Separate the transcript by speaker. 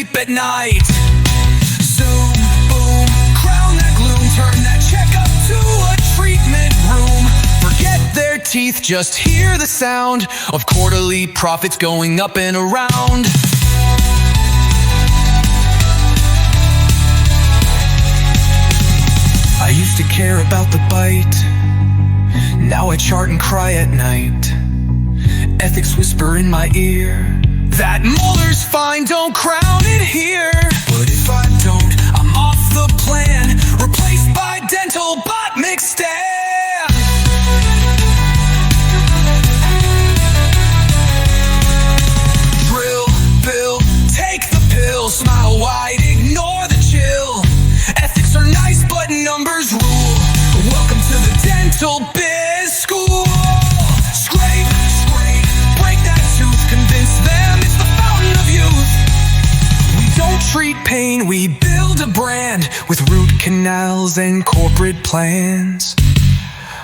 Speaker 1: at night. Zoom, boom, crown that gloom, turn that checkup to a treatment room. Forget their teeth, just hear the sound of quarterly profits going up and around. I used to care about the bite, now I chart and cry at night. Ethics whisper in my ear, that molar's fine, don't crown it here. But if I don't, I'm off the plan, replaced by DentalBot McStan. Drill, bill, take the pill, smile wide, ignore the chill. Ethics are nice, but numbers rule. Welcome to the dental biz school. Scrape, scrape, break that tooth, convince them it's the fountain of youth. We don't treat pain, we build a brand with root canals and corporate plans.